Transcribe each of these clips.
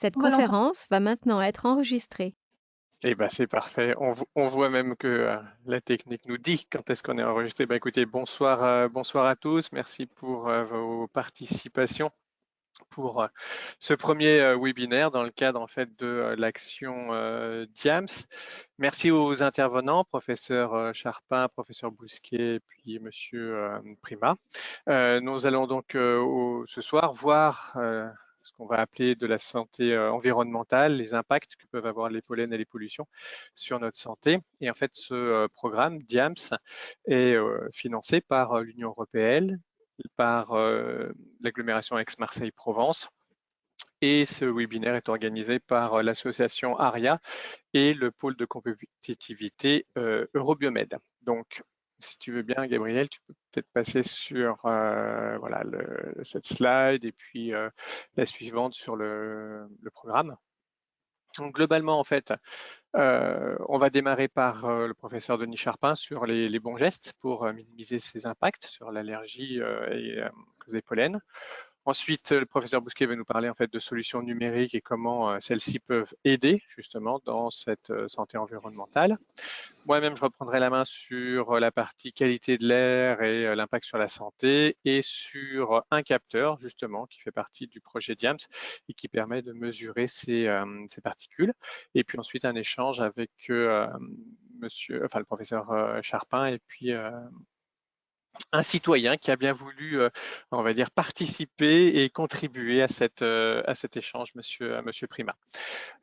Cette On va l'entendre. conférence va maintenant être enregistrée. Eh ben c'est parfait. On voit même que la technique nous dit quand est-ce qu'on est enregistré. Ben, écoutez, bonsoir à tous. Merci pour vos participations pour ce premier webinaire dans le cadre en fait de l'action DIAMS. Merci aux intervenants, professeur Charpin, professeur Bousquet, puis monsieur Prima. Nous allons donc ce soir voir ce qu'on va appeler de la santé environnementale, les impacts que peuvent avoir les pollens et les pollutions sur notre santé. Et en fait, ce programme DIAMS est financé par l'Union européenne, par l'agglomération Aix-Marseille-Provence. Et ce webinaire est organisé par l'association ARIA et le pôle de compétitivité Eurobiomed. Donc, si tu veux bien, Gabriel, tu peux peut-être passer sur voilà, cette slide et puis la suivante sur le programme. Donc, globalement, en fait, on va démarrer par le professeur Denis Charpin sur les bons gestes pour minimiser ses impacts sur l'allergie et causée pollen. Ensuite, le professeur Bousquet va nous parler en fait de solutions numériques et comment celles-ci peuvent aider justement dans cette santé environnementale. Moi-même, je reprendrai la main sur la partie qualité de l'air et l'impact sur la santé et sur un capteur justement qui fait partie du projet DIAMS et qui permet de mesurer ces particules. Et puis ensuite un échange avec le professeur Charpin et puis un citoyen qui a bien voulu, on va dire, participer et contribuer à cet échange, monsieur Prima.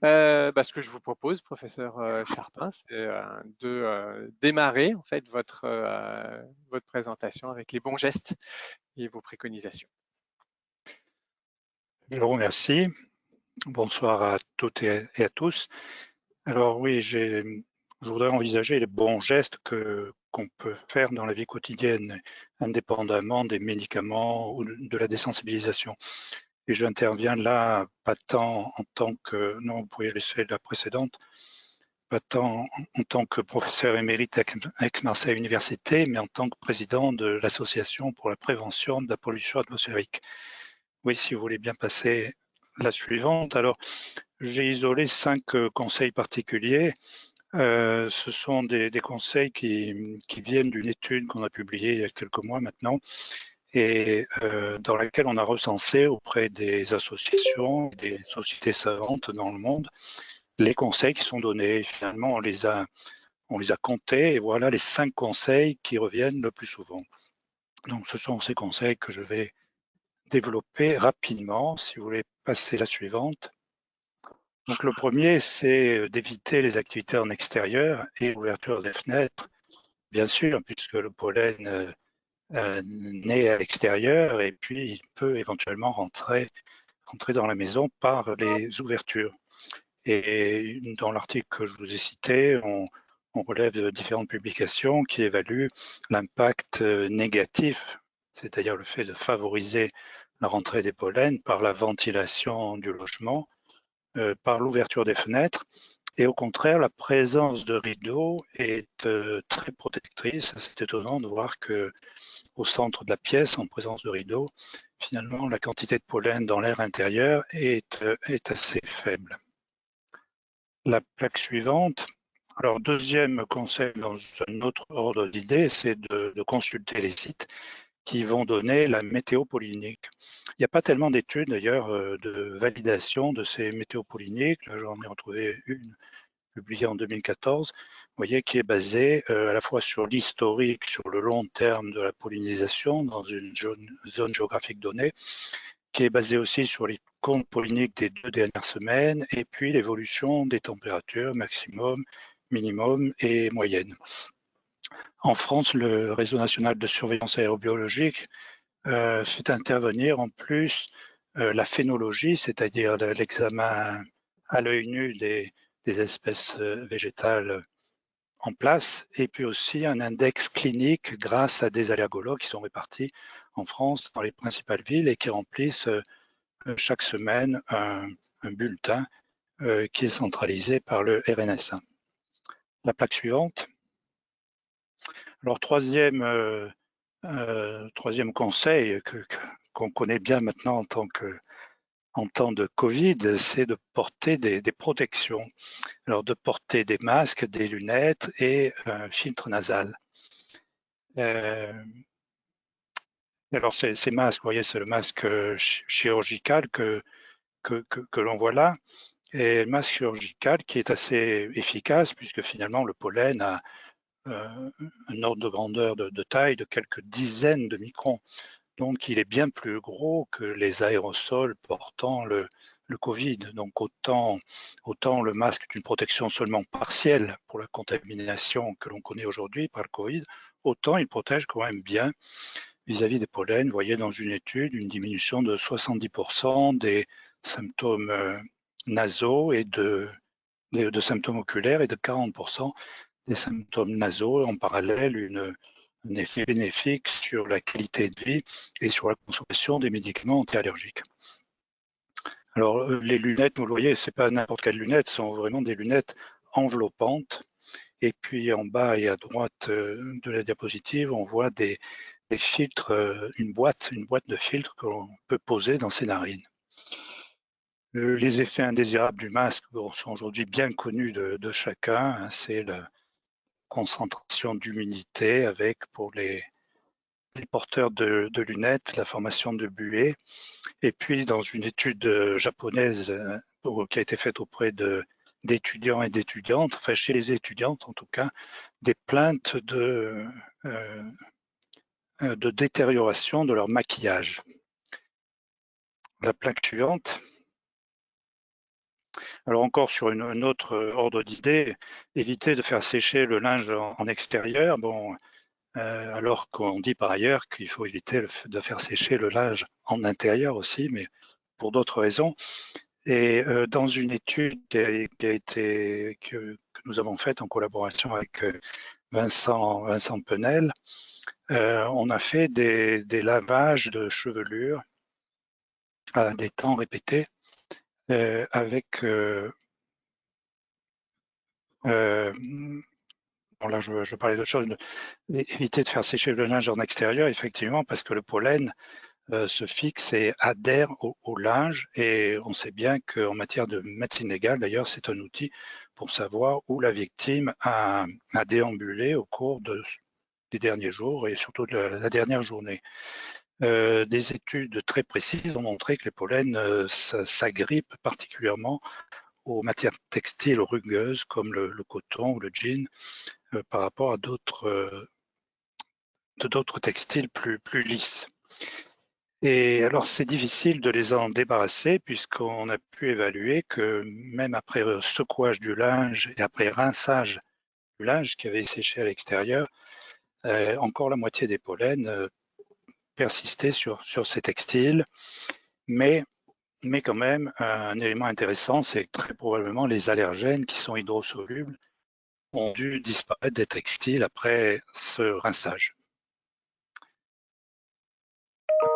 Ce que je vous propose, professeur Charpin, c'est de démarrer en fait votre présentation avec les bons gestes et vos préconisations. Je vous remercie. Bonsoir à toutes et à tous. Alors oui, je voudrais envisager les bons gestes qu'on peut faire dans la vie quotidienne, indépendamment des médicaments ou de la désensibilisation. Et j'interviens là, pas tant en tant que, non, vous pouvez laisser la précédente, pas tant en tant que professeur émérite à Aix-Marseille Université, mais en tant que président de l'Association pour la prévention de la pollution atmosphérique. Oui, si vous voulez bien passer la suivante. Alors, j'ai isolé 5 conseils particuliers. Ce sont des conseils qui viennent d'une étude qu'on a publiée il y a quelques mois maintenant et dans laquelle on a recensé auprès des associations, des sociétés savantes dans le monde, les conseils qui sont donnés. Finalement, on les a comptés et voilà les 5 conseils qui reviennent le plus souvent. Donc, ce sont ces conseils que je vais développer rapidement. Si vous voulez passer la suivante. Donc le premier, c'est d'éviter les activités en extérieur et l'ouverture des fenêtres, bien sûr, puisque le pollen naît à l'extérieur et puis il peut éventuellement rentrer dans la maison par les ouvertures. Et dans l'article que je vous ai cité, on relève de différentes publications qui évaluent l'impact négatif, c'est-à-dire le fait de favoriser la rentrée des pollens par la ventilation du logement, par l'ouverture des fenêtres. Et au contraire, la présence de rideaux est très protectrice. C'est étonnant de voir que au centre de la pièce, en présence de rideaux, finalement, la quantité de pollen dans l'air intérieur est assez faible. La plaque suivante. Alors, deuxième conseil dans un autre ordre d'idées, c'est de consulter les sites qui vont donner la météo pollinique. Il n'y a pas tellement d'études d'ailleurs de validation de ces météos polliniques. Là, j'en ai retrouvé une publiée en 2014, vous voyez, qui est basée à la fois sur l'historique, sur le long terme de la pollinisation dans une zone géographique donnée, qui est basée aussi sur les comptes polliniques des 2 dernières semaines, et puis l'évolution des températures maximum, minimum et moyenne. En France, le Réseau national de surveillance aérobiologique fait intervenir en plus la phénologie, c'est-à-dire l'examen à l'œil nu des espèces végétales en place, et puis aussi un index clinique grâce à des allergologues qui sont répartis en France dans les principales villes et qui remplissent chaque semaine un bulletin qui est centralisé par le RNSA. La plaque suivante. Alors, troisième conseil qu'on connaît bien maintenant en tant en temps de Covid, c'est de porter des protections. Alors de porter des masques, des lunettes et un filtre nasal. Alors ces masques, vous voyez, c'est le masque chirurgical que l'on voit là. Et le masque chirurgical qui est assez efficace puisque finalement le pollen a un ordre de grandeur de taille de quelques dizaines de microns. Donc il est bien plus gros que les aérosols portant le Covid. Donc autant le masque est une protection seulement partielle pour la contamination que l'on connaît aujourd'hui par le Covid, autant il protège quand même bien vis-à-vis des pollens. Vous voyez dans une étude une diminution de 70% des symptômes nasaux et de symptômes oculaires et de 40% des symptômes nasaux. En parallèle, un effet bénéfique sur la qualité de vie et sur la consommation des médicaments anti-allergiques. Alors, les lunettes, vous le voyez, ce n'est pas n'importe quelles lunettes, ce sont vraiment des lunettes enveloppantes. Et puis, en bas et à droite de la diapositive, on voit des filtres, une boîte de filtres que l'on peut poser dans ses narines. Les effets indésirables du masque sont aujourd'hui bien connus de chacun. Hein, c'est la concentration d'humidité avec, pour les porteurs de lunettes, la formation de buées. Et puis, dans une étude japonaise qui a été faite auprès d'étudiants et d'étudiantes, enfin chez les étudiantes en tout cas, des plaintes de détérioration de leur maquillage. La plaque suivante. Alors encore sur un autre ordre d'idée, éviter de faire sécher le linge en extérieur. Bon, alors qu'on dit par ailleurs qu'il faut éviter de faire sécher le linge en intérieur aussi, mais pour d'autres raisons. Et dans une étude que nous avons faite en collaboration avec Vincent Penel, on a fait des lavages de chevelure à des temps répétés avec bon là je parlais d'autre chose, éviter de faire sécher le linge en extérieur, effectivement, parce que le pollen se fixe et adhère au linge, et on sait bien qu'en matière de médecine légale, d'ailleurs, c'est un outil pour savoir où la victime a déambulé au cours des derniers jours et surtout de la dernière journée. Des études très précises ont montré que les pollens s'agrippent particulièrement aux matières textiles rugueuses comme le coton ou le jean par rapport à d'autres textiles plus lisses. Et alors c'est difficile de les en débarrasser puisqu'on a pu évaluer que même après secouage du linge et après rinçage du linge qui avait séché à l'extérieur, encore la moitié des pollens persistaient sur ces textiles. Mais quand même, un élément intéressant, c'est que très probablement les allergènes qui sont hydrosolubles ont dû disparaître des textiles après ce rinçage.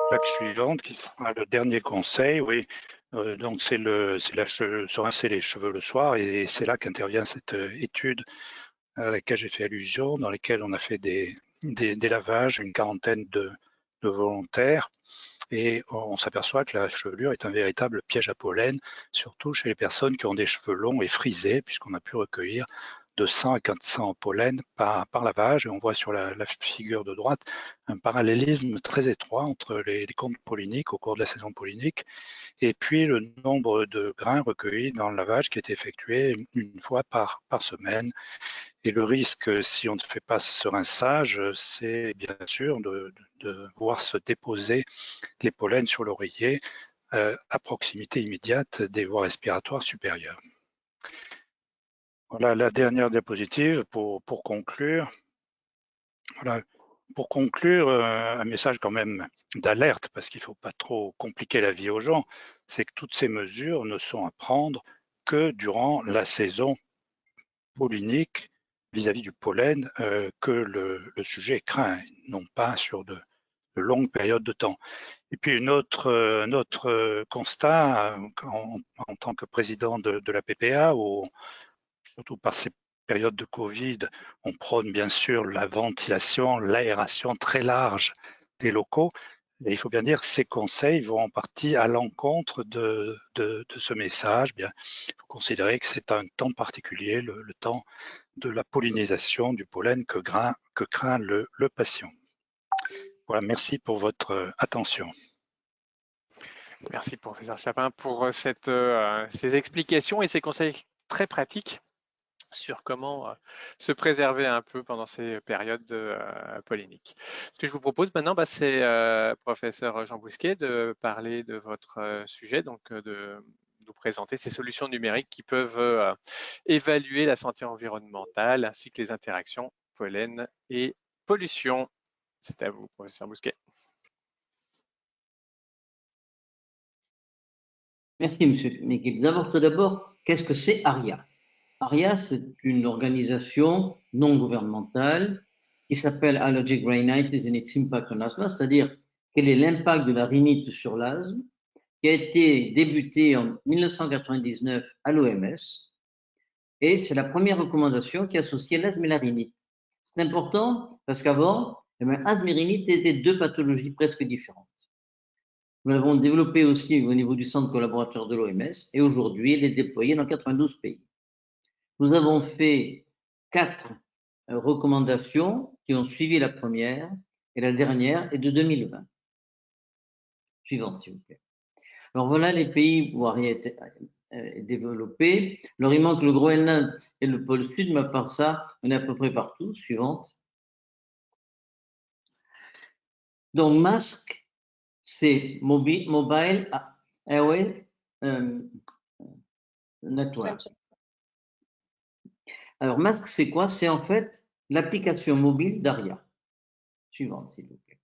Plaque suivante qui sera le dernier conseil, oui. Donc c'est se rincer les cheveux le soir, et c'est là qu'intervient cette étude à laquelle j'ai fait allusion, dans laquelle on a fait des lavages, une quarantaine de volontaires, et on s'aperçoit que la chevelure est un véritable piège à pollen, surtout chez les personnes qui ont des cheveux longs et frisés, puisqu'on a pu recueillir de 100 à 400 pollen par lavage. Et on voit sur la figure de droite un parallélisme très étroit entre les comptes polliniques au cours de la saison pollinique et puis le nombre de grains recueillis dans le lavage qui est effectué une fois par semaine. Et le risque, si on ne fait pas ce rinçage, c'est bien sûr de voir se déposer les pollens sur l'oreiller à proximité immédiate des voies respiratoires supérieures. Voilà la dernière diapositive pour conclure. Voilà. Pour conclure, un message quand même d'alerte, parce qu'il ne faut pas trop compliquer la vie aux gens, c'est que toutes ces mesures ne sont à prendre que durant la saison pollinique vis-à-vis du pollen que le sujet craint, non pas sur de longues périodes de temps. Et puis un autre constat en tant que président de la PPA, où surtout par ces périodes de Covid, on prône bien sûr la ventilation, l'aération très large des locaux. Et il faut bien dire, ces conseils vont en partie à l'encontre de ce message. Bien, il faut considérer que c'est un temps particulier, le temps de la pollinisation du pollen que craint le patient. Voilà, merci pour votre attention. Merci, professeur Chapin, pour ces explications et ces conseils très pratiques sur comment se préserver un peu pendant ces périodes polliniques. Ce que je vous propose maintenant, c'est, professeur Jean Bousquet, de parler de votre sujet, donc de nous présenter ces solutions numériques qui peuvent évaluer la santé environnementale ainsi que les interactions pollen et pollution. C'est à vous, professeur Bousquet. Merci, monsieur Nekib. Tout d'abord, qu'est-ce que c'est ARIA? ARIA, c'est une organisation non gouvernementale qui s'appelle Allergic Rhinitis and its Impact on Asthma, c'est-à-dire quel est l'impact de la rhinite sur l'asthme, qui a été débutée en 1999 à l'OMS, et c'est la première recommandation qui associait l'asthme et la rhinite. C'est important parce qu'avant, asthme et rhinite étaient deux pathologies presque différentes. Nous l'avons développé aussi au niveau du centre collaborateur de l'OMS et aujourd'hui, il est déployé dans 92 pays. Nous avons fait 4 recommandations qui ont suivi la première et la dernière est de 2020. Suivante, s'il vous plaît. Alors voilà les pays où ARIA est développé. Alors il manque le Groenland et le pôle Sud, mais à part ça, on est à peu près partout. Suivante. Donc masque, c'est Mobile Airway Network. Alors, Mask, c'est quoi? C'est en fait l'application mobile d'ARIA. Suivante, s'il vous plaît.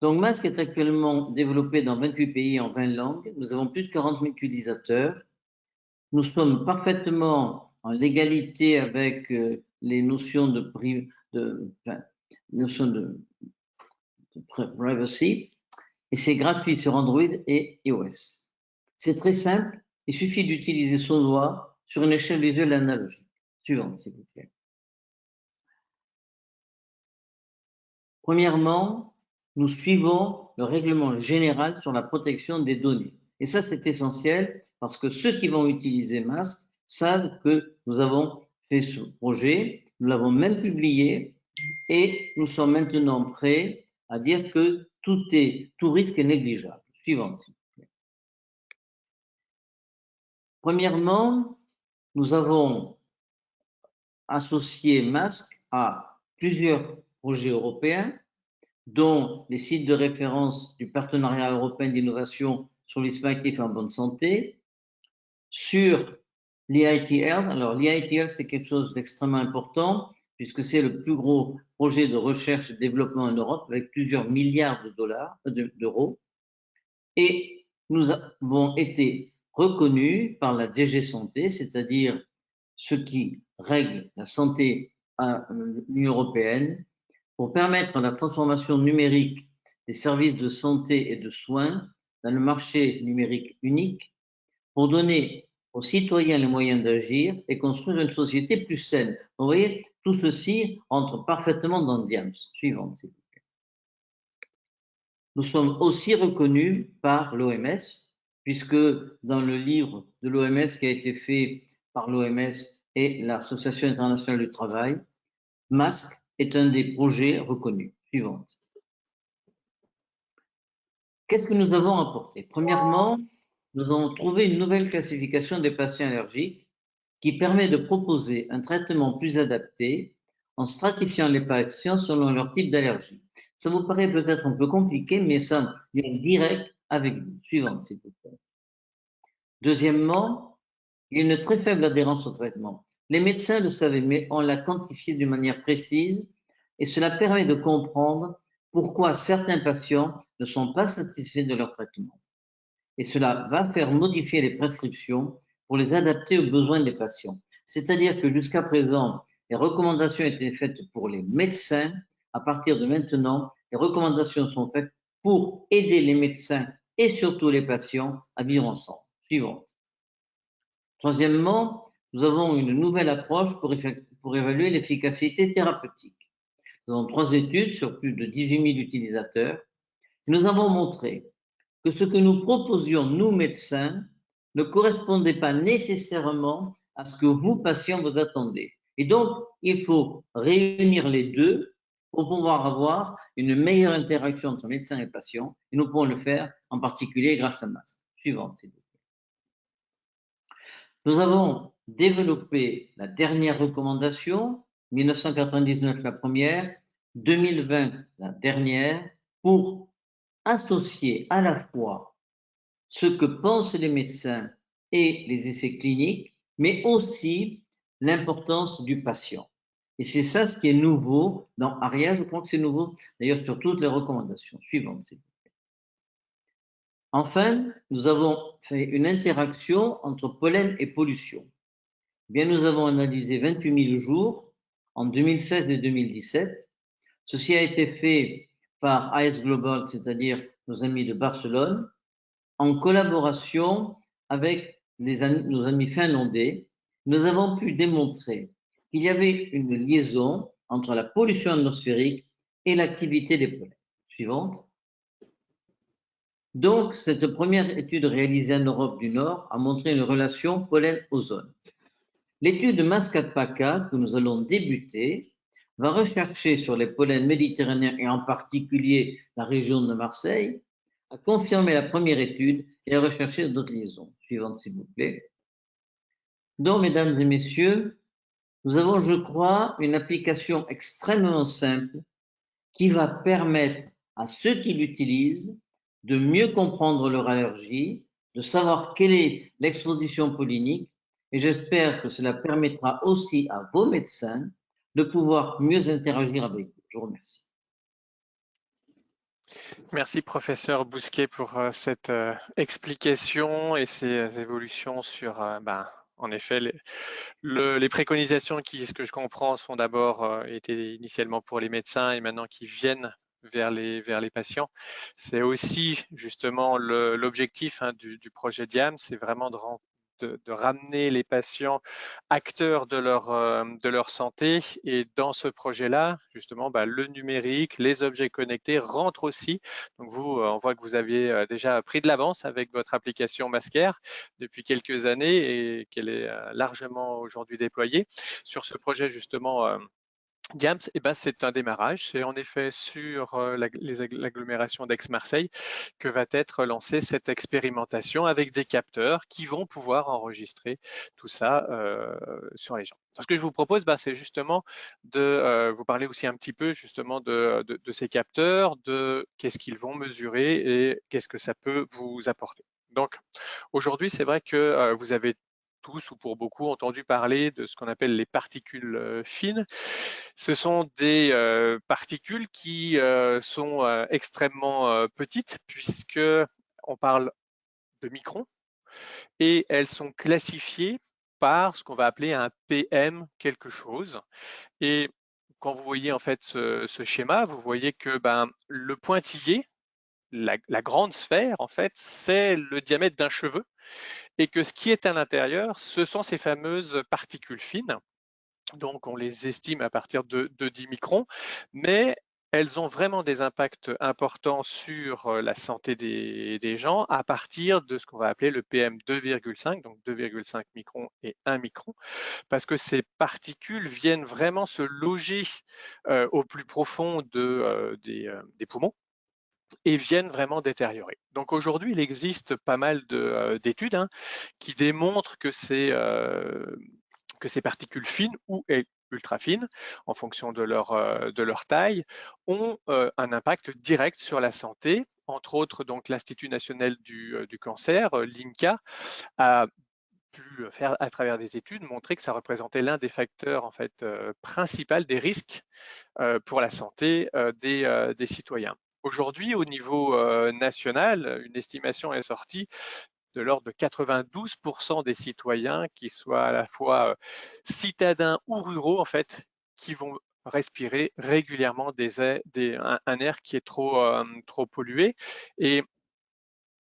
Donc, Mask est actuellement développé dans 28 pays en 20 langues. Nous avons plus de 40 000 utilisateurs. Nous sommes parfaitement en légalité avec les notions de privacy. Et c'est gratuit sur Android et iOS. C'est très simple. Il suffit d'utiliser son doigt sur une échelle visuelle analogique. Suivante, s'il vous plaît. Premièrement, nous suivons le règlement général sur la protection des données. Et ça, c'est essentiel parce que ceux qui vont utiliser Mask savent que nous avons fait ce projet, nous l'avons même publié et nous sommes maintenant prêts à dire que tout risque est négligeable. Suivante, s'il vous plaît. Premièrement, nous avons associé Mask à plusieurs projets européens, dont les sites de référence du partenariat européen d'innovation sur les soins actifs en bonne santé, sur l'EITL. Alors l'EITL, c'est quelque chose d'extrêmement important puisque c'est le plus gros projet de recherche et de développement en Europe avec plusieurs milliards d'euros. Et nous avons été reconnus par la DG Santé, c'est-à-dire ceux qui règlent la santé à l'Union européenne, pour permettre la transformation numérique des services de santé et de soins dans le marché numérique unique, pour donner aux citoyens les moyens d'agir et construire une société plus saine. Vous voyez, tout ceci entre parfaitement dans DIAMS. Suivante, s'il vous plaît. Nous sommes aussi reconnus par l'OMS, puisque dans le livre de l'OMS qui a été fait par l'OMS et l'Association internationale du travail, Mask est un des projets reconnus. Suivante. Qu'est-ce que nous avons apporté? Premièrement, nous avons trouvé une nouvelle classification des patients allergiques qui permet de proposer un traitement plus adapté en stratifiant les patients selon leur type d'allergie. Ça vous paraît peut-être un peu compliqué, mais ça vient direct avec vous. Suivante, s'il vous plaît. Deuxièmement, il y a une très faible adhérence au traitement. Les médecins le savaient, mais on l'a quantifié d'une manière précise et cela permet de comprendre pourquoi certains patients ne sont pas satisfaits de leur traitement. Et cela va faire modifier les prescriptions pour les adapter aux besoins des patients. C'est-à-dire que jusqu'à présent, les recommandations étaient faites pour les médecins. À partir de maintenant, les recommandations sont faites pour aider les médecins et surtout les patients à vivre ensemble. Suivante. Troisièmement, nous avons une nouvelle approche pour évaluer l'efficacité thérapeutique. Nous avons 3 études sur plus de 18 000 utilisateurs Nous avons montré que ce que nous proposions, nous médecins, ne correspondait pas nécessairement à ce que vous, patients, vous attendez. Et donc, il faut réunir les deux pour pouvoir avoir une meilleure interaction entre médecins et patients. Et nous pouvons le faire en particulier grâce à MASC. Suivante, s'il vous plaît. Nous avons développé la dernière recommandation, 1999 la première, 2020 la dernière, pour associer à la fois ce que pensent les médecins et les essais cliniques, mais aussi l'importance du patient. Et c'est ça ce qui est nouveau dans ARIA. Je crois que c'est nouveau d'ailleurs sur toutes les recommandations suivantes. Enfin, nous avons fait une interaction entre pollen et pollution. Bien, nous avons analysé 28 000 jours en 2016 et 2017. Ceci a été fait par AS Global, c'est-à-dire nos amis de Barcelone, en collaboration avec nos amis finlandais. Nous avons pu démontrer qu'il y avait une liaison entre la pollution atmosphérique et l'activité des pollens. Suivante. Donc, cette première étude réalisée en Europe du Nord a montré une relation pollen-ozone. L'étude MASCAT-PACA que nous allons débuter va rechercher sur les pollens méditerranéens et en particulier la région de Marseille, a confirmé la première étude et a recherché d'autres liaisons. Suivante, s'il vous plaît. Donc, mesdames et messieurs, nous avons, je crois, une application extrêmement simple qui va permettre à ceux qui l'utilisent de mieux comprendre leur allergie, de savoir quelle est l'exposition pollinique, et j'espère que cela permettra aussi à vos médecins de pouvoir mieux interagir avec vous. Je vous remercie. Merci professeur Bousquet pour cette explication et ces évolutions sur, en effet, les préconisations qui, ce que je comprends, sont d'abord étaient initialement pour les médecins et maintenant qui viennent vers les patients. C'est aussi justement l'objectif du projet DIAM, c'est vraiment de ramener les patients acteurs de leur santé. Et dans ce projet-là, justement, le numérique, les objets connectés rentrent aussi. Donc vous, on voit que vous aviez déjà pris de l'avance avec votre application Mascare depuis quelques années et qu'elle est largement aujourd'hui déployée. Sur ce projet, justement, DIAMS, c'est un démarrage. C'est en effet sur l'agglomération d'Aix-Marseille que va être lancée cette expérimentation avec des capteurs qui vont pouvoir enregistrer tout ça sur les gens. Ce que je vous propose, c'est justement de vous parler aussi un petit peu justement de ces capteurs, de qu'est-ce qu'ils vont mesurer et qu'est-ce que ça peut vous apporter. Donc aujourd'hui, c'est vrai que vous avez tous ou pour beaucoup entendu parler de ce qu'on appelle les particules fines. Ce sont des particules qui sont extrêmement petites puisque on parle de microns et elles sont classifiées par ce qu'on va appeler un PM quelque chose. Et quand vous voyez en fait ce schéma, vous voyez que le pointillé, la grande sphère en fait, c'est le diamètre d'un cheveu et que ce qui est à l'intérieur, ce sont ces fameuses particules fines. Donc, on les estime à partir de 10 microns, mais elles ont vraiment des impacts importants sur la santé des gens à partir de ce qu'on va appeler le PM 2,5, donc 2,5 microns et 1 micron, parce que ces particules viennent vraiment se loger au plus profond des poumons et viennent vraiment détériorer. Donc aujourd'hui, il existe pas mal d'études qui démontrent que ces particules fines ou ultra fines, en fonction de leur taille, ont un impact direct sur la santé. Entre autres, donc l'Institut national du cancer, l'INCa, a pu faire à travers des études montrer que ça représentait l'un des facteurs en fait principaux des risques pour la santé des citoyens. Aujourd'hui, au niveau national, une estimation est sortie de l'ordre de 92% des citoyens qui soient à la fois citadins ou ruraux en fait, qui vont respirer régulièrement un air qui est trop pollué. Et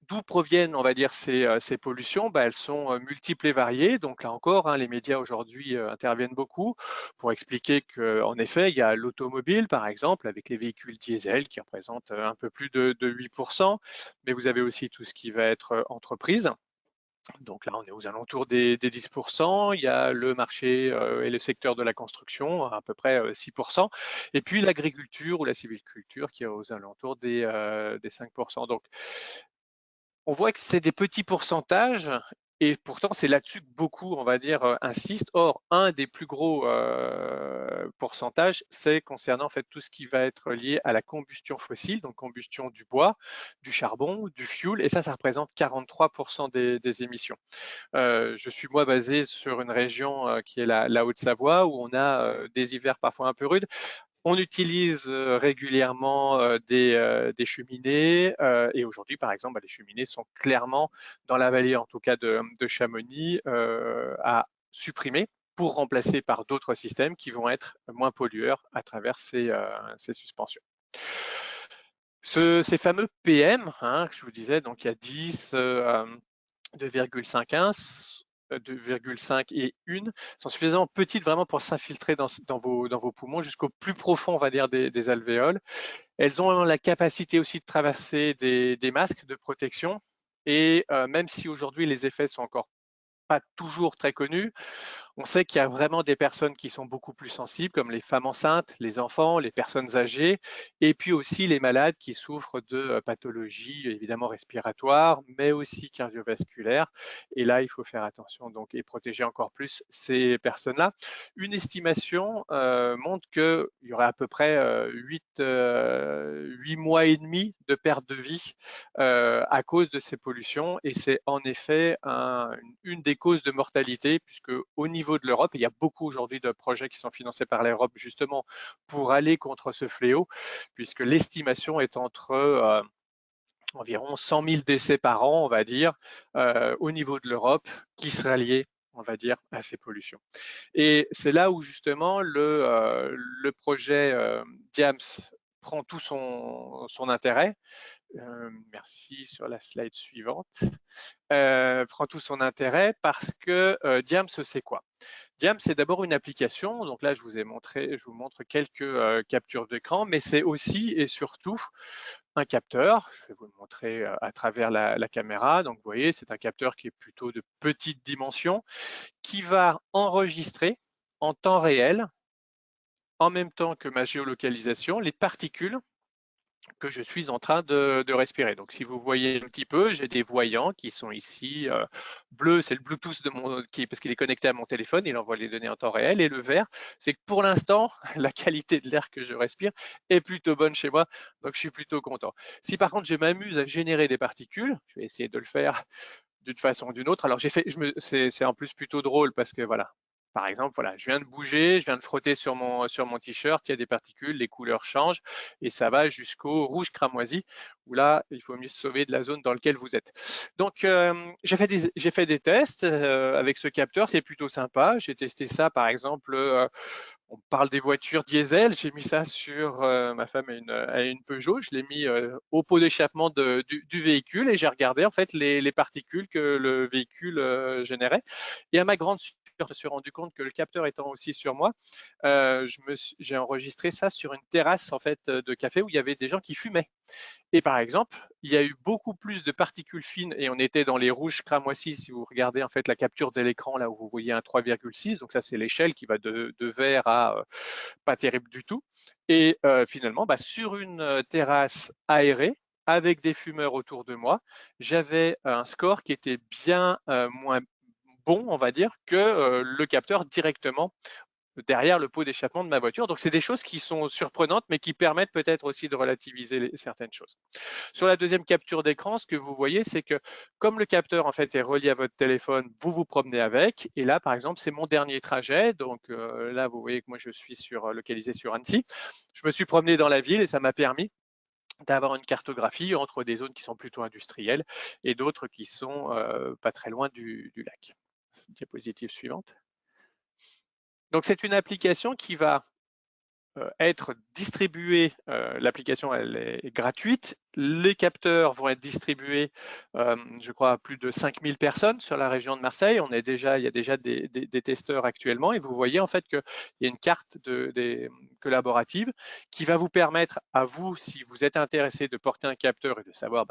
d'où proviennent, on va dire, ces pollutions? Elles sont multiples et variées. Donc là encore, les médias aujourd'hui interviennent beaucoup pour expliquer qu'en effet, il y a l'automobile, par exemple, avec les véhicules diesel qui représentent un peu plus de 8%, mais vous avez aussi tout ce qui va être entreprise. Donc là, on est aux alentours des 10%. Il y a le marché et le secteur de la construction, à peu près 6%. Et puis l'agriculture ou la sylviculture qui est aux alentours des 5%. Donc, on voit que c'est des petits pourcentages et pourtant c'est là-dessus que beaucoup, on va dire, insistent. Or, un des plus gros pourcentages, c'est concernant en fait tout ce qui va être lié à la combustion fossile, donc combustion du bois, du charbon, du fioul, et ça représente 43% des émissions. Je suis moi basé sur une région qui est la Haute-Savoie où on a des hivers parfois un peu rudes. On utilise régulièrement des cheminées et aujourd'hui, par exemple, les cheminées sont clairement, dans la vallée en tout cas de Chamonix, à supprimer pour remplacer par d'autres systèmes qui vont être moins pollueurs à travers ces suspensions. Ces fameux PM, que je vous disais, donc il y a 10, 2,51, 2,5 et 1 sont suffisamment petites vraiment pour s'infiltrer dans vos poumons jusqu'au plus profond, on va dire, des alvéoles. Elles ont la capacité aussi de traverser des masques de protection et même si aujourd'hui les effets sont encore pas toujours très connus, on sait qu'il y a vraiment des personnes qui sont beaucoup plus sensibles, comme les femmes enceintes, les enfants, les personnes âgées, et puis aussi les malades qui souffrent de pathologies évidemment respiratoires, mais aussi cardiovasculaires. Et là, il faut faire attention donc et protéger encore plus ces personnes-là. Une estimation montre qu'il y aurait à peu près 8 mois et demi de perte de vie à cause de ces pollutions, et c'est en effet une des causes de mortalité, puisque au niveau de l'Europe, il y a beaucoup aujourd'hui de projets qui sont financés par l'Europe justement pour aller contre ce fléau, puisque l'estimation est entre environ 100 000 décès par an, on va dire, au niveau de l'Europe, qui seraient liés, on va dire, à ces pollutions. Et c'est là où justement le projet DIAMS prend tout son intérêt. Merci sur la slide suivante. Prend tout son intérêt parce que DIAMS, c'est quoi? DIAMS, c'est d'abord une application. Donc là, je vous montre quelques captures d'écran, mais c'est aussi et surtout un capteur. Je vais vous le montrer à travers la caméra. Donc, vous voyez, c'est un capteur qui est plutôt de petite dimension, qui va enregistrer en temps réel, en même temps que ma géolocalisation, les particules que je suis en train de respirer. Donc, si vous voyez un petit peu, j'ai des voyants qui sont ici. Bleu, c'est le Bluetooth parce qu'il est connecté à mon téléphone, il envoie les données en temps réel. Et le vert, c'est que pour l'instant, la qualité de l'air que je respire est plutôt bonne chez moi, donc je suis plutôt content. Si par contre, je m'amuse à générer des particules, je vais essayer de le faire d'une façon ou d'une autre. Alors, c'est en plus plutôt drôle parce que voilà, par exemple, voilà, je viens de bouger, je viens de frotter sur mon t-shirt, il y a des particules, les couleurs changent et ça va jusqu'au rouge cramoisi où là, il faut mieux se sauver de la zone dans laquelle vous êtes. Donc, j'ai fait des tests avec ce capteur, c'est plutôt sympa. J'ai testé ça, par exemple, on parle des voitures diesel, j'ai mis ça sur, ma femme a une Peugeot, je l'ai mis au pot d'échappement du véhicule et j'ai regardé en fait les particules que le véhicule générait. Et à ma grande surprise, je me suis rendu compte que le capteur étant aussi sur moi, j'ai enregistré ça sur une terrasse en fait de café où il y avait des gens qui fumaient. Et par exemple, il y a eu beaucoup plus de particules fines et on était dans les rouges cramoisis. Si vous regardez en fait la capture de l'écran là où vous voyez un 3,6, donc ça c'est l'échelle qui va de vert à pas terrible du tout. Et finalement, sur une terrasse aérée avec des fumeurs autour de moi, j'avais un score qui était bien moins bon, on va dire, que le capteur directement derrière le pot d'échappement de ma voiture. Donc, c'est des choses qui sont surprenantes, mais qui permettent peut-être aussi de relativiser certaines choses. Sur la deuxième capture d'écran, ce que vous voyez, c'est que comme le capteur en fait est relié à votre téléphone, vous vous promenez avec. Et là, par exemple, c'est mon dernier trajet. Donc là, vous voyez que moi, je suis localisé sur Annecy. Je me suis promené dans la ville et ça m'a permis d'avoir une cartographie entre des zones qui sont plutôt industrielles et d'autres qui sont pas très loin du lac. Diapositive suivante. Donc, c'est une application qui va être distribuée. L'application, elle est gratuite Les capteurs vont être distribués, je crois, à plus de 5000 personnes sur la région de Marseille. Il y a déjà des testeurs actuellement et vous voyez en fait qu'il y a une carte collaborative qui va vous permettre à vous, si vous êtes intéressé, de porter un capteur et de savoir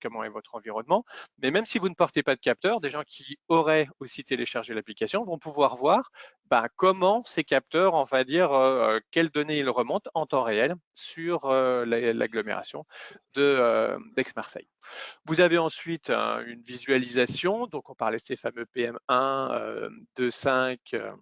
comment est votre environnement. Mais même si vous ne portez pas de capteur, des gens qui auraient aussi téléchargé l'application vont pouvoir voir comment ces capteurs, on va dire, quelles données ils remontent en temps réel sur l'agglomération d'Aix-Marseille. Vous avez ensuite une visualisation, donc on parlait de ces fameux PM1, 2,5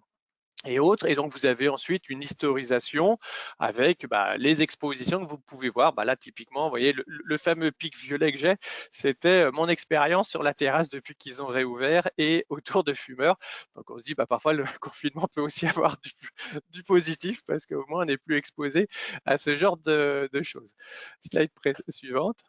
et autres, et donc vous avez ensuite une historisation avec les expositions que vous pouvez voir. Là, typiquement, vous voyez le fameux pic violet que j'ai, c'était mon expérience sur la terrasse depuis qu'ils ont réouvert et autour de fumeurs. Donc on se dit, parfois le confinement peut aussi avoir du positif parce qu'au moins on n'est plus exposé à ce genre de choses. Slide suivante.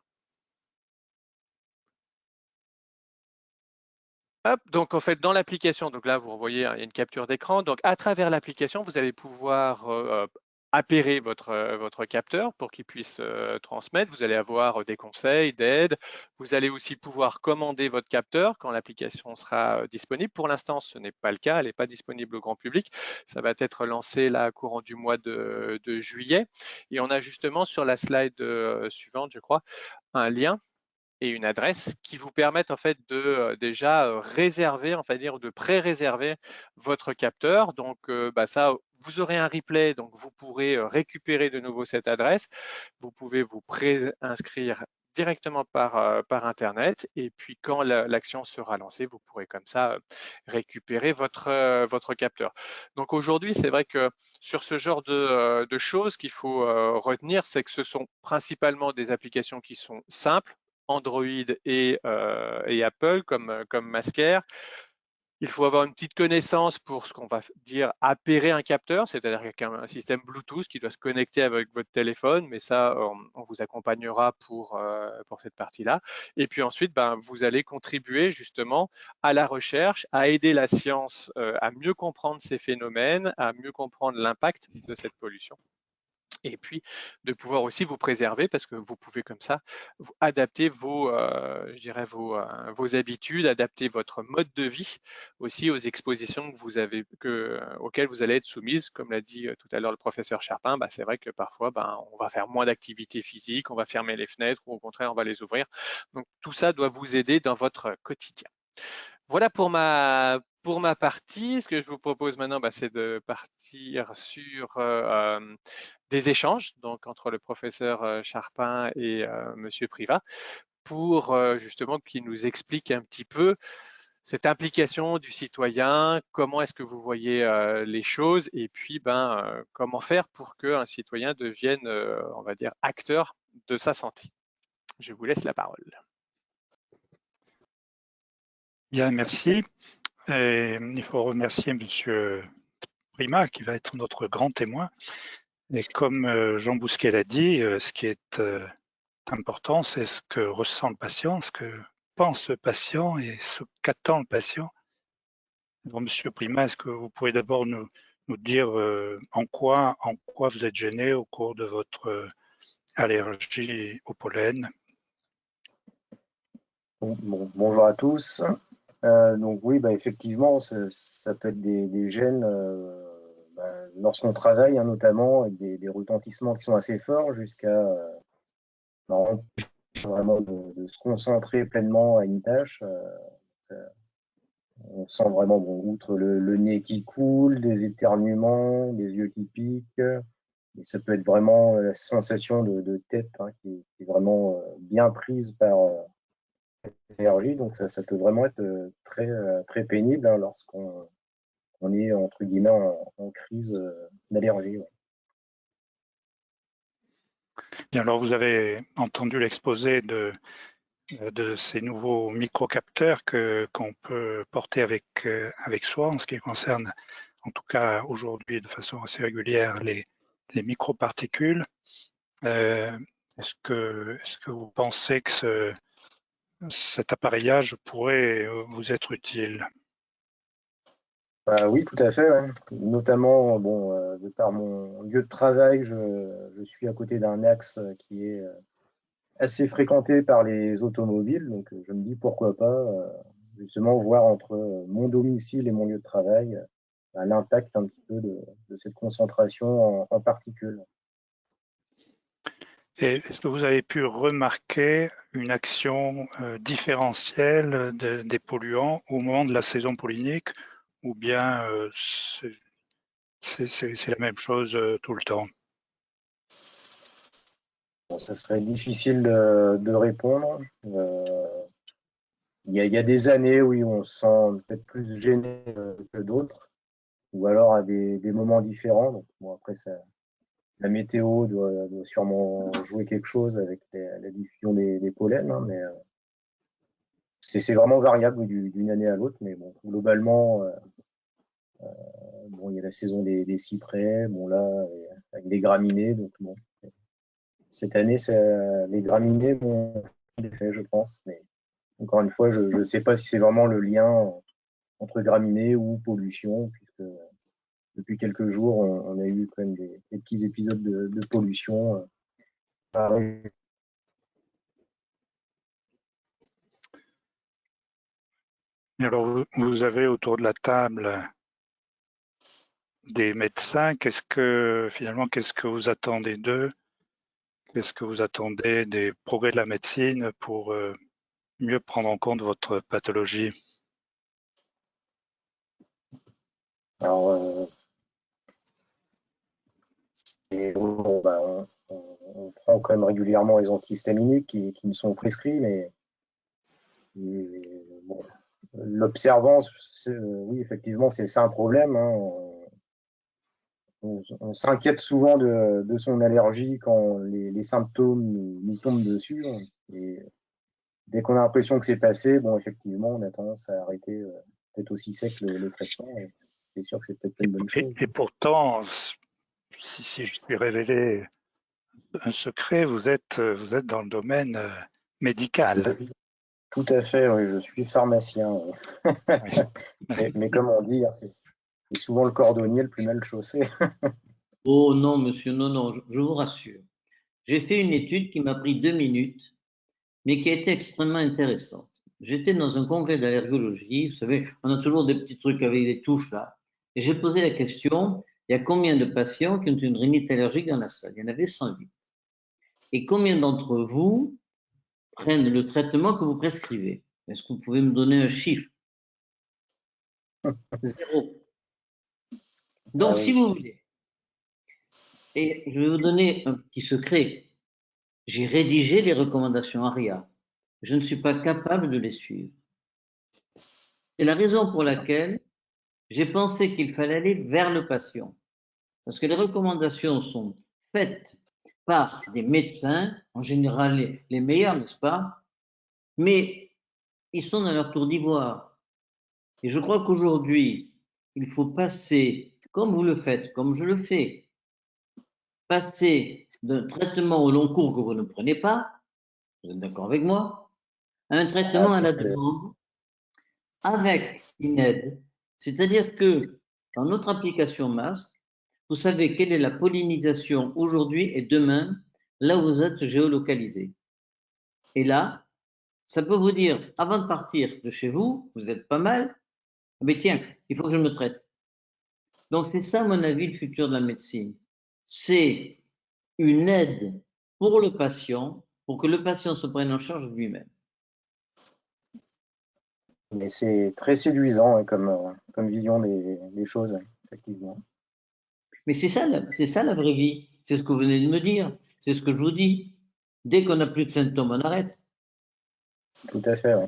Hop, donc en fait dans l'application, donc là vous voyez il y a une capture d'écran, donc à travers l'application vous allez pouvoir appairer votre capteur pour qu'il puisse transmettre. Vous allez avoir des conseils, d'aides. Vous allez aussi pouvoir commander votre capteur quand l'application sera disponible. Pour l'instant ce n'est pas le cas, elle n'est pas disponible au grand public. Ça va être lancé là courant du mois de juillet et on a justement sur la slide suivante je crois un lien et une adresse qui vous permettent en fait de déjà réserver, enfin dire de pré-réserver votre capteur. Donc ça, vous aurez un replay, donc vous pourrez récupérer de nouveau cette adresse. Vous pouvez vous pré-inscrire directement par Internet et puis quand l'action sera lancée, vous pourrez comme ça récupérer votre capteur. Donc aujourd'hui, c'est vrai que sur ce genre de choses qu'il faut retenir, c'est que ce sont principalement des applications qui sont simples, Android et Apple comme Masker. Il faut avoir une petite connaissance pour ce qu'on va dire appairer un capteur, c'est-à-dire qu'il y a un système Bluetooth qui doit se connecter avec votre téléphone, mais ça, on vous accompagnera pour cette partie-là. Et puis ensuite, vous allez contribuer justement à la recherche, à aider la science à mieux comprendre ces phénomènes, à mieux comprendre l'impact de cette pollution. Et puis de pouvoir aussi vous préserver parce que vous pouvez comme ça adapter vos habitudes, adapter votre mode de vie aussi aux expositions auxquelles vous allez être soumise. Comme l'a dit tout à l'heure le professeur Charpin, c'est vrai que parfois on va faire moins d'activités physiques, on va fermer les fenêtres ou au contraire on va les ouvrir. Donc tout ça doit vous aider dans votre quotidien. Voilà pour ma partie. Ce que je vous propose maintenant, c'est de partir sur des échanges donc entre le professeur Charpin et Monsieur Privat pour justement qu'il nous explique un petit peu cette implication du citoyen, comment est-ce que vous voyez les choses et puis comment faire pour qu'un citoyen devienne, on va dire, acteur de sa santé. Je vous laisse la parole. Bien, merci. Et il faut remercier Monsieur Primat qui va être notre grand témoin. Et comme Jean Bousquet l'a dit, ce qui est important, c'est ce que ressent le patient, ce que pense le patient et ce qu'attend le patient. Alors, Monsieur Primat, est-ce que vous pouvez d'abord nous dire en quoi vous êtes gêné au cours de votre allergie au pollen? Bonjour à tous. Donc oui, effectivement, ça peut être des gènes lorsqu'on travaille, notamment avec des retentissements qui sont assez forts jusqu'à vraiment de se concentrer pleinement à une tâche. On sent vraiment, outre le nez qui coule, des éternuements, des yeux qui piquent, et ça peut être vraiment la sensation de tête qui est vraiment bien prise par l'allergie. Donc ça peut vraiment être très pénible lorsqu'on est entre guillemets en crise d'allergie. Ouais. Bien, alors vous avez entendu l'exposé de ces nouveaux microcapteurs qu'on peut porter avec soi en ce qui concerne, en tout cas aujourd'hui de façon assez régulière, les microparticules. Est-ce que vous pensez que cet appareillage pourrait vous être utile? Oui, tout à fait. Ouais. Notamment, de par mon lieu de travail, je suis à côté d'un axe qui est assez fréquenté par les automobiles, donc je me dis pourquoi pas justement voir entre mon domicile et mon lieu de travail l'impact un petit peu de cette concentration en particules. Et est-ce que vous avez pu remarquer une action différentielle des polluants au moment de la saison pollinique, ou bien c'est la même chose tout le temps? Bon, ça serait difficile de répondre. Il y a des années où on se sent peut-être plus gêné que d'autres, ou alors à des moments différents. Donc, bon, après, la météo doit sûrement jouer quelque chose avec la diffusion des pollens, hein, mais c'est vraiment variable d'une année à l'autre. Mais bon, globalement, bon, il y a la saison des cyprès, bon là, avec les graminées, donc bon, cette année, les graminées vont fait, je pense, mais encore une fois, je ne sais pas si c'est vraiment le lien entre graminées ou pollution, puisque depuis quelques jours, on a eu quand même des petits épisodes de pollution. Alors, vous avez autour de la table des médecins. Qu'est-ce que vous attendez d'eux? Qu'est-ce que vous attendez des progrès de la médecine pour mieux prendre en compte votre pathologie? Alors, on prend quand même régulièrement les antihistaminiques qui nous sont prescrits, mais bon, l'observance, oui, effectivement, c'est un problème, hein. On s'inquiète souvent de son allergie quand les symptômes nous tombent dessus. Et dès qu'on a l'impression que c'est passé, bon, effectivement, on a tendance à arrêter peut-être aussi sec le traitement. C'est sûr que c'est peut-être pas une bonne chose. Et pourtant, si je puis révéler un secret, vous êtes dans le domaine médical. Tout à fait, oui, je suis pharmacien. Oui. Mais comme on dit, hein, c'est souvent le cordonnier le plus mal chaussé. Oh non, monsieur, non, non, je vous rassure. J'ai fait une étude qui m'a pris 2 minutes, mais qui a été extrêmement intéressante. J'étais dans un congrès d'allergologie, vous savez, on a toujours des petits trucs avec des touches là, et j'ai posé la question, il y a combien de patients qui ont une rhinite allergique dans la salle? Il y en avait 108. Et combien d'entre vous prennent le traitement que vous prescrivez? Est-ce que vous pouvez me donner un chiffre? 0. Donc, Ah oui. si vous voulez, et je vais vous donner un petit secret, j'ai rédigé les recommandations ARIA. Je ne suis pas capable de les suivre. C'est la raison pour laquelle j'ai pensé qu'il fallait aller vers le patient. Parce que les recommandations sont faites par des médecins, en général les meilleurs, n'est-ce pas? Mais ils sont dans leur tour d'ivoire. Et je crois qu'aujourd'hui, il faut passer, comme vous le faites, comme je le fais, passer d'un traitement au long cours que vous ne prenez pas, vous êtes d'accord avec moi, à un traitement à la demande avec une aide. C'est-à-dire que dans notre application masque, vous savez quelle est la pollinisation aujourd'hui et demain, là où vous êtes géolocalisé. Et là, ça peut vous dire, avant de partir de chez vous, vous êtes pas mal, mais tiens, il faut que je me traite. Donc c'est ça, à mon avis, le futur de la médecine. C'est une aide pour le patient, pour que le patient se prenne en charge lui-même. Mais c'est très séduisant hein, comme vision des choses, effectivement. Mais c'est ça la vraie vie. C'est ce que vous venez de me dire. C'est ce que je vous dis. Dès qu'on n'a plus de symptômes, on arrête. Tout à fait, oui.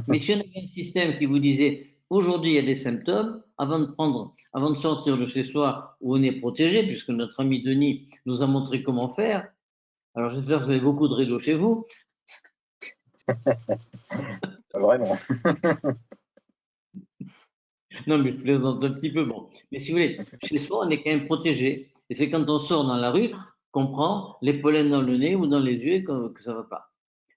Mais si on avait un système qui vous disait aujourd'hui il y a des symptômes, avant de sortir de chez soi où on est protégé, puisque notre ami Denis nous a montré comment faire. Alors j'espère que vous avez beaucoup de rideaux chez vous. Vraiment. Non, mais je plaisante un petit peu. Bon. Mais si vous voulez, chez soi, on est quand même protégé. Et c'est quand on sort dans la rue qu'on prend les pollens dans le nez ou dans les yeux que ça ne va pas.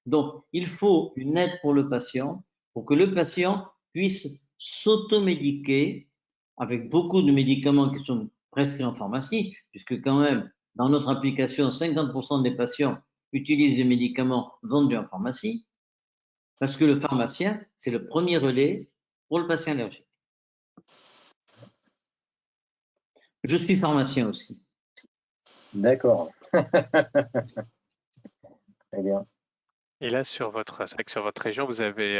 Donc, il faut une aide pour le patient, pour que le patient puisse s'automédiquer avec beaucoup de médicaments qui sont prescrits en pharmacie, puisque quand même, dans notre application, 50% des patients utilisent des médicaments vendus en pharmacie, parce que le pharmacien, c'est le premier relais pour le patient allergique. Je suis pharmacien aussi. D'accord. Très bien. Et là, c'est vrai que sur votre région, vous avez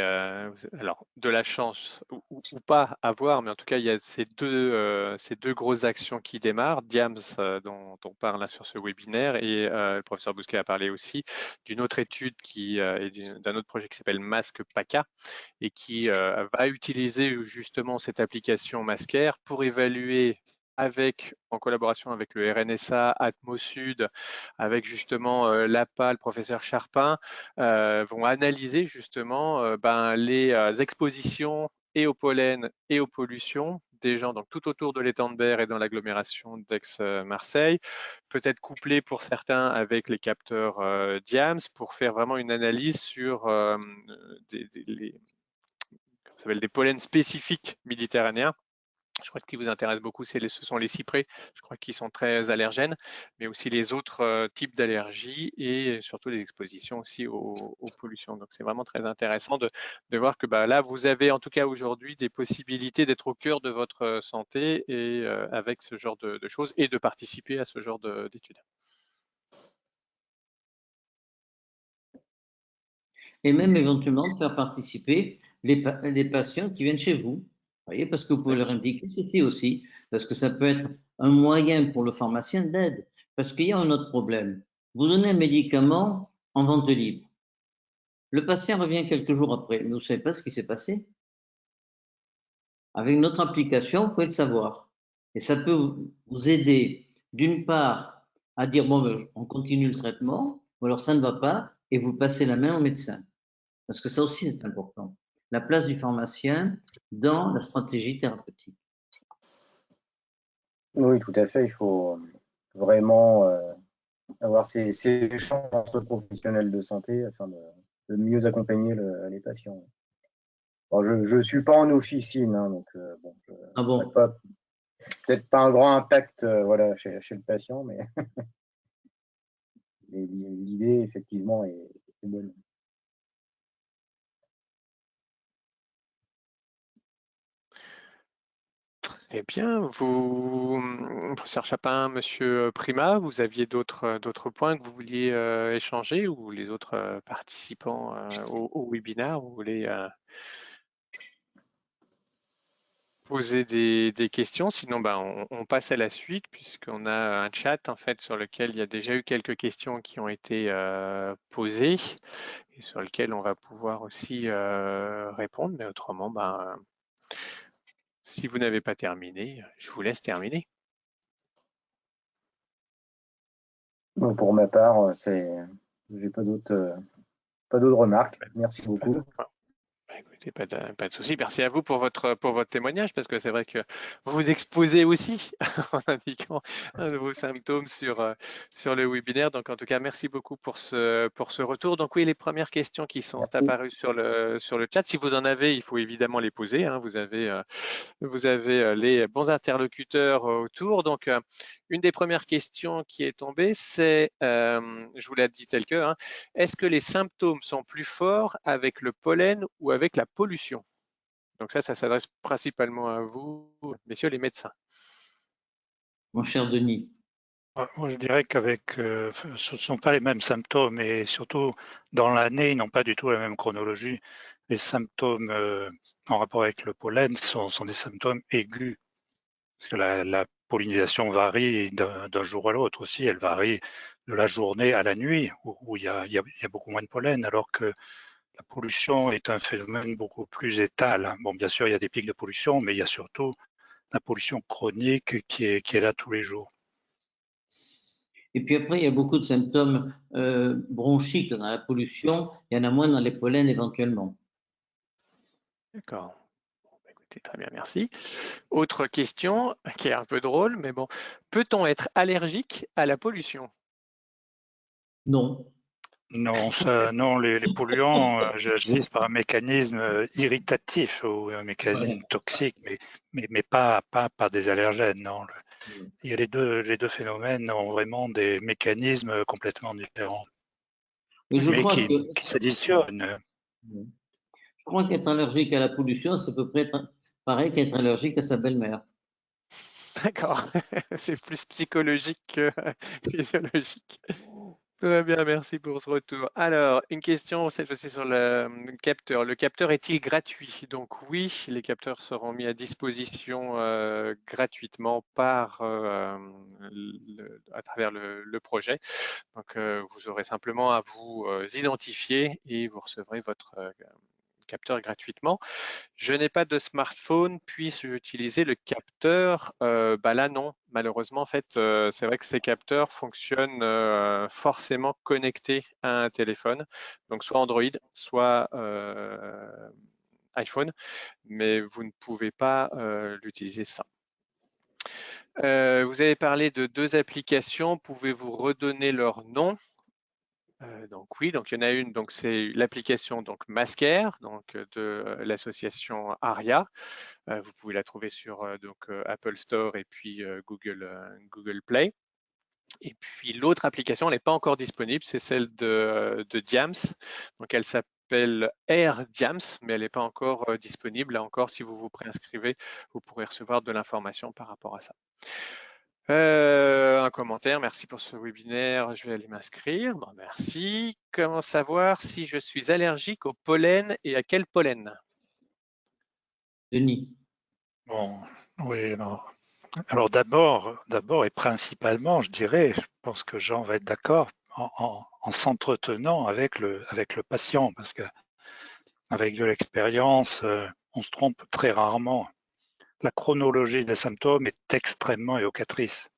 alors de la chance ou pas à voir, mais en tout cas, il y a ces deux grosses actions qui démarrent. Diams, dont on parle là sur ce webinaire, et le professeur Bousquet a parlé aussi d'une autre étude et d'un autre projet qui s'appelle Masque PACA et qui va utiliser justement cette application Mascaire pour évaluer en collaboration avec le RNSA, Atmosud, avec justement l'APA, le professeur Charpin, vont analyser justement les expositions et au pollen et aux pollutions des gens donc tout autour de l'étang de Berre et dans l'agglomération d'Aix-Marseille, peut-être couplé pour certains avec les capteurs Diams pour faire vraiment une analyse sur ça s'appelle des pollens spécifiques méditerranéens. Je crois que ce qui vous intéresse beaucoup, ce sont les cyprès, je crois qu'ils sont très allergènes, mais aussi les autres types d'allergies et surtout les expositions aussi aux pollutions. Donc c'est vraiment très intéressant de voir que là, vous avez en tout cas aujourd'hui des possibilités d'être au cœur de votre santé et avec ce genre de choses et de participer à ce genre d'études. Et même éventuellement de faire participer les patients qui viennent chez vous. Vous voyez, parce que vous pouvez leur indiquer ceci aussi, parce que ça peut être un moyen pour le pharmacien d'aide. Parce qu'il y a un autre problème. Vous donnez un médicament en vente libre. Le patient revient quelques jours après, mais vous ne savez pas ce qui s'est passé. Avec notre application, vous pouvez le savoir. Et ça peut vous aider, d'une part, à dire, bon, on continue le traitement, ou alors ça ne va pas, et vous passez la main au médecin. Parce que ça aussi, c'est important. La place du pharmacien dans la stratégie thérapeutique. Oui, tout à fait. Il faut vraiment avoir ces échanges entre professionnels de santé afin de mieux accompagner les patients. Alors, je ne suis pas en officine, hein, donc bon, peut-être pas un grand impact voilà, chez le patient, mais l'idée, effectivement, est bonne. Eh bien, professeur Chapin, monsieur Prima, vous aviez d'autres points que vous vouliez échanger ou les autres participants au webinaire, vous voulez poser des questions? Sinon, on passe à la suite puisqu'on a un chat en fait sur lequel il y a déjà eu quelques questions qui ont été posées et sur lequel on va pouvoir aussi répondre. Mais autrement, si vous n'avez pas terminé, je vous laisse terminer. Donc, pour ma part, j'ai pas d'autres remarques. Merci beaucoup. Écoutez, pas de souci. Merci à vous pour votre témoignage, parce que c'est vrai que vous vous exposez aussi en indiquant un de vos symptômes sur le webinaire. Donc, en tout cas, merci beaucoup pour ce retour. Donc, oui, les premières questions qui sont apparues sur le chat, si vous en avez, il faut évidemment les poser, hein. Vous avez les bons interlocuteurs autour. Donc, une des premières questions qui est tombée, c'est, je vous l'ai dit tel que, hein, est-ce que les symptômes sont plus forts avec le pollen ou avec la pollution? Donc ça s'adresse principalement à vous, messieurs les médecins. Mon cher Denis. Moi, je dirais ce ne sont pas les mêmes symptômes et surtout dans l'année, ils n'ont pas du tout la même chronologie. Les symptômes en rapport avec le pollen sont des symptômes aigus, parce que la pollinisation varie d'un jour à l'autre aussi. Elle varie de la journée à la nuit, où il y a beaucoup moins de pollen, alors que la pollution est un phénomène beaucoup plus étal. Bon, bien sûr, il y a des pics de pollution, mais il y a surtout la pollution chronique qui est là tous les jours. Et puis après, il y a beaucoup de symptômes bronchiques dans la pollution. Il y en a moins dans les pollens éventuellement. D'accord. Écoutez, très bien, merci. Autre question qui est un peu drôle, mais bon. Peut-on être allergique à la pollution? Non. Non, non, les polluants agissent par un mécanisme irritatif ou un mécanisme toxique, mais pas par des allergènes. Non. Il y a les deux phénomènes ont vraiment des mécanismes complètement différents. Mais je mais crois qui s'additionnent. je crois qu'être allergique à la pollution, c'est à peu près pareil qu'être allergique à sa belle-mère. D'accord, c'est plus psychologique que physiologique. Très bien, merci pour ce retour. Alors, une question cette fois-ci sur le capteur. Le capteur est-il gratuit? Donc oui, les capteurs seront mis à disposition gratuitement à travers le projet. Donc vous aurez simplement à vous identifier et vous recevrez votre capteur gratuitement. Je n'ai pas de smartphone, puis-je utiliser le capteur? Bah là non, malheureusement en fait, c'est vrai que ces capteurs fonctionnent forcément connectés à un téléphone, donc soit Android, soit iPhone, mais vous ne pouvez pas l'utiliser ça. Vous avez parlé de 2 applications, pouvez-vous redonner leur nom? Donc oui, donc il y en a une, donc c'est l'application donc Masker, donc de l'association ARIA. Vous pouvez la trouver sur Apple Store et puis Google Play. Et puis l'autre application, elle n'est pas encore disponible, c'est celle de Diams. Donc elle s'appelle Air Diams, mais elle n'est pas encore disponible. Là encore, si vous vous préinscrivez, vous pourrez recevoir de l'information par rapport à ça. Un commentaire, merci pour ce webinaire, je vais aller m'inscrire. Bon, merci. Comment savoir si je suis allergique au pollen et à quel pollen? Denis. Bon, oui, alors d'abord et principalement, je dirais, je pense que Jean va être d'accord, en s'entretenant avec le patient, parce que avec de l'expérience, on se trompe très rarement. La chronologie des symptômes est extrêmement évocatrice.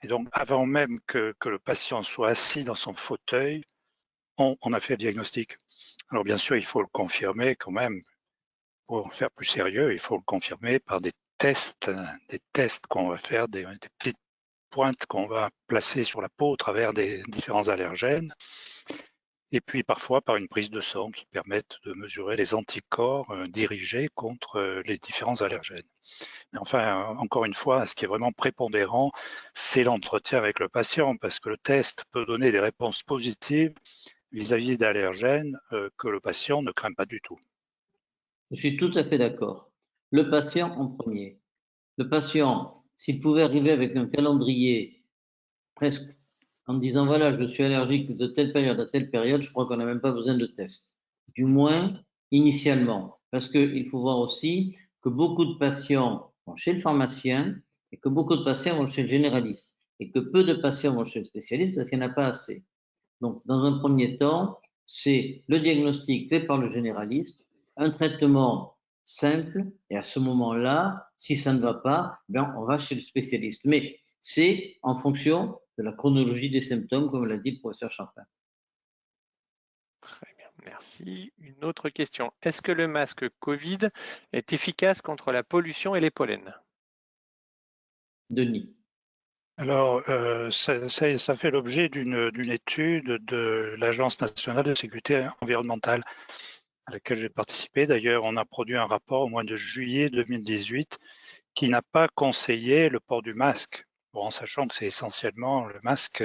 Et donc, avant même que le patient soit assis dans son fauteuil, on a fait le diagnostic. Alors bien sûr, il faut le confirmer quand même. Pour faire plus sérieux, il faut le confirmer par des tests qu'on va faire, des petites pointes qu'on va placer sur la peau au travers des différents allergènes. Et puis parfois par une prise de sang qui permettent de mesurer les anticorps dirigés contre les différents allergènes. Mais enfin, encore une fois, ce qui est vraiment prépondérant, c'est l'entretien avec le patient, parce que le test peut donner des réponses positives vis-à-vis d'allergènes que le patient ne craint pas du tout. Je suis tout à fait d'accord. Le patient en premier. Le patient, s'il pouvait arriver avec un calendrier presque en disant voilà, je suis allergique de telle période à telle période, je crois qu'on n'a même pas besoin de test. Du moins, initialement. Parce qu'il faut voir aussi que beaucoup de patients vont chez le pharmacien et que beaucoup de patients vont chez le généraliste. Et que peu de patients vont chez le spécialiste parce qu'il n'y en a pas assez. Donc, dans un premier temps, c'est le diagnostic fait par le généraliste, un traitement simple, et à ce moment-là, si ça ne va pas, ben, on va chez le spécialiste. Mais c'est en fonction de la chronologie des symptômes, comme l'a dit le professeur Charpin. Très bien, merci. Une autre question. Est-ce que le masque Covid est efficace contre la pollution et les pollens? Denis. Alors, ça fait l'objet d'une étude de l'Agence nationale de sécurité environnementale à laquelle j'ai participé. D'ailleurs, on a produit un rapport au mois de juillet 2018 qui n'a pas conseillé le port du masque, bon, en sachant que c'est essentiellement le masque,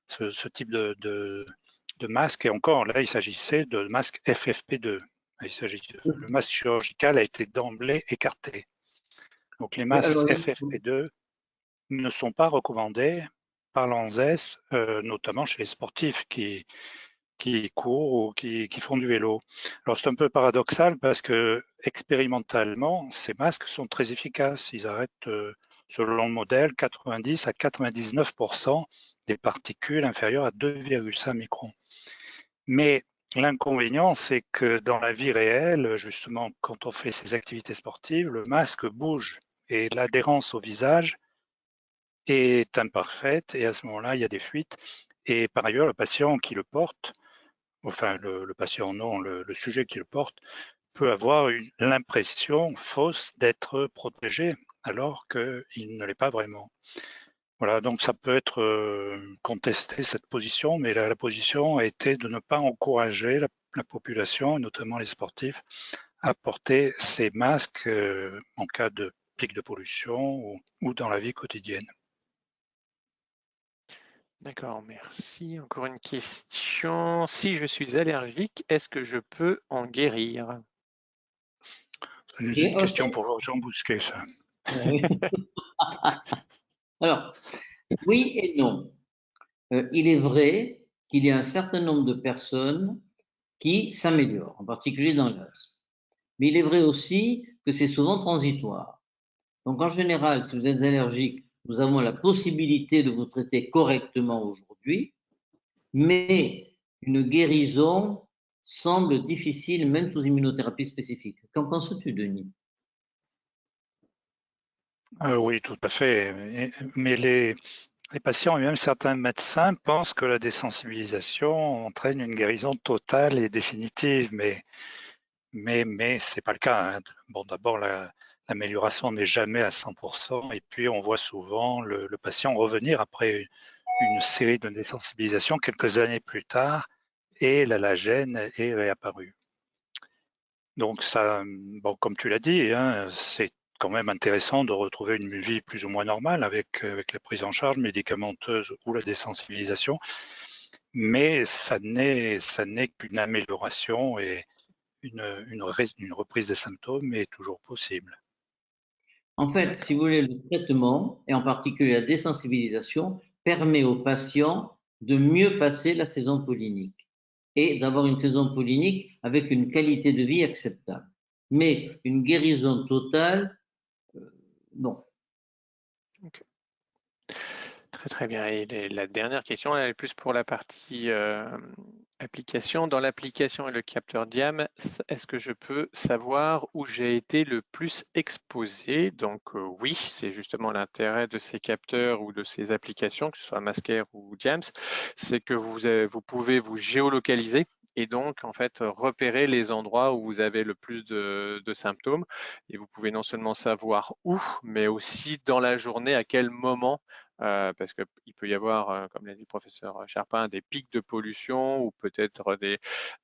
ce type de masque. Et encore, là, il s'agissait de masque FFP2. Le masque chirurgical a été d'emblée écarté. Donc, les masques Alors, FFP2 ne sont pas recommandés par l'ANSES, notamment chez les sportifs qui courent ou qui font du vélo. Alors c'est un peu paradoxal parce que expérimentalement, ces masques sont très efficaces. Ils arrêtent, selon le modèle, 90 à 99% des particules inférieures à 2,5 microns. Mais l'inconvénient, c'est que dans la vie réelle, justement, quand on fait ces activités sportives, le masque bouge et l'adhérence au visage est imparfaite et à ce moment-là, il y a des fuites. Et par ailleurs, le patient qui le porte, enfin le patient non, le sujet qui le porte, peut avoir l'impression fausse d'être protégé alors qu'il ne l'est pas vraiment. Voilà, donc ça peut être contesté cette position, mais la position a été de ne pas encourager la population, et notamment les sportifs, à porter ces masques en cas de pic de pollution ou dans la vie quotidienne. D'accord, merci. Encore une question. Si je suis allergique, est-ce que je peux en guérir? C'est une Et question pour Jean Bousquet, ça. oui. Alors, oui et non. Il est vrai qu'il y a un certain nombre de personnes qui s'améliorent, en particulier dans l'asthme. Mais il est vrai aussi que c'est souvent transitoire. Donc, en général, si vous êtes allergique, nous avons la possibilité de vous traiter correctement aujourd'hui, mais une guérison semble difficile, même sous immunothérapie spécifique. Qu'en penses-tu, Denis? Oui, tout à fait. Mais les patients et même certains médecins pensent que la désensibilisation entraîne une guérison totale et définitive, mais c'est pas le cas, hein. Bon, d'abord, l'amélioration n'est jamais à 100%, et puis on voit souvent le patient revenir après une série de désensibilisations quelques années plus tard, et la gêne est réapparue. Donc ça, bon, comme tu l'as dit, hein, c'est quand même intéressant de retrouver une vie plus ou moins normale avec la prise en charge médicamenteuse ou la désensibilisation, mais ça n'est qu'une amélioration, et une reprise des symptômes est toujours possible. En fait, si vous voulez, le traitement, et en particulier la désensibilisation, permet aux patients de mieux passer la saison pollinique et d'avoir une saison pollinique avec une qualité de vie acceptable. Mais une guérison totale, non. Ok. Très très bien. Et la dernière question, elle est plus pour la partie application. Dans l'application et le capteur Diam, est-ce que je peux savoir où j'ai été le plus exposé? Donc oui, c'est justement l'intérêt de ces capteurs ou de ces applications, que ce soit Masker ou Diams, c'est que vous pouvez vous géolocaliser et donc en fait repérer les endroits où vous avez le plus de symptômes. Et vous pouvez non seulement savoir où, mais aussi dans la journée à quel moment parce qu'il peut y avoir, comme l'a dit le professeur Charpin, des pics de pollution ou peut-être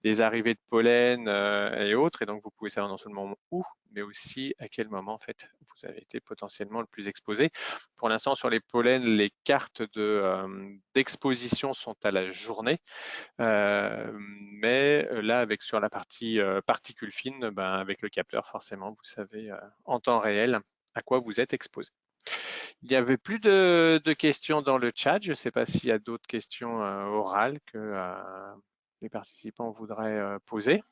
des arrivées de pollen et autres. Et donc, vous pouvez savoir non seulement où, mais aussi à quel moment en fait vous avez été potentiellement le plus exposé. Pour l'instant, sur les pollens, les cartes d'exposition sont à la journée, mais là, avec sur la partie particules fines, ben, avec le capteur, forcément, vous savez en temps réel à quoi vous êtes exposé. Il n'y avait plus de questions dans le chat. Je ne sais pas s'il y a d'autres questions orales que les participants voudraient poser.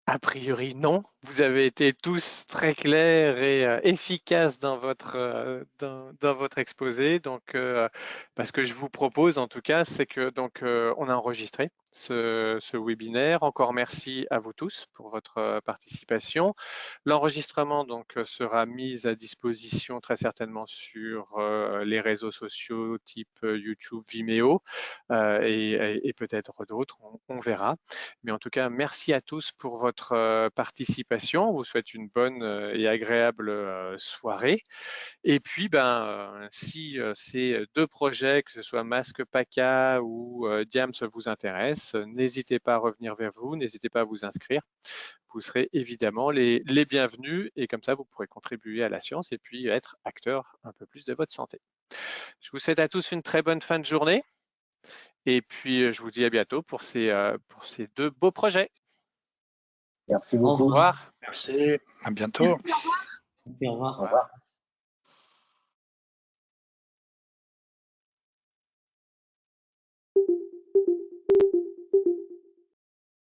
A priori, non. Vous avez été tous très clairs et efficaces dans votre exposé. Donc, ce que je vous propose, en tout cas, c'est que on a enregistré ce webinaire. Encore merci à vous tous pour votre participation. L'enregistrement sera mis à disposition très certainement sur les réseaux sociaux type YouTube, Vimeo et peut-être d'autres. On verra. Mais en tout cas, merci à tous pour votre participation. On vous souhaite une bonne et agréable soirée. Et puis, si ces deux projets, que ce soit Masque PACA ou Diams, vous intéressent, n'hésitez pas à revenir vers vous, n'hésitez pas à vous inscrire. Vous serez évidemment les bienvenus et comme ça, vous pourrez contribuer à la science et puis être acteur un peu plus de votre santé. Je vous souhaite à tous une très bonne fin de journée. Et puis, je vous dis à bientôt pour ces deux beaux projets. Merci Au beaucoup. revoir. Au revoir. Merci, à bientôt. Merci, au revoir. Au revoir.